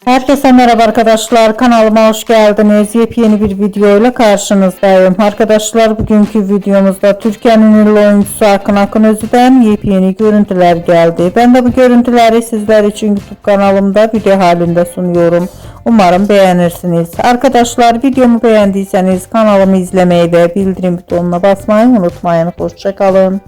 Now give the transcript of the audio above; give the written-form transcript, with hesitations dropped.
Herkese merhaba arkadaşlar, kanalıma hoş geldiniz. Yepyeni bir video ile karşınızdayım. Arkadaşlar, bugünkü videomuzda Türkiye'nin ünlü oyuncusu Akın Akınözü'den yepyeni görüntüler geldi. Ben de bu görüntüleri sizler için YouTube kanalımda video halinde sunuyorum. Umarım beğenirsiniz. Arkadaşlar, videomu beğendiyseniz kanalımı izlemeyi ve bildirim butonuna basmayı unutmayın. Hoşça kalın.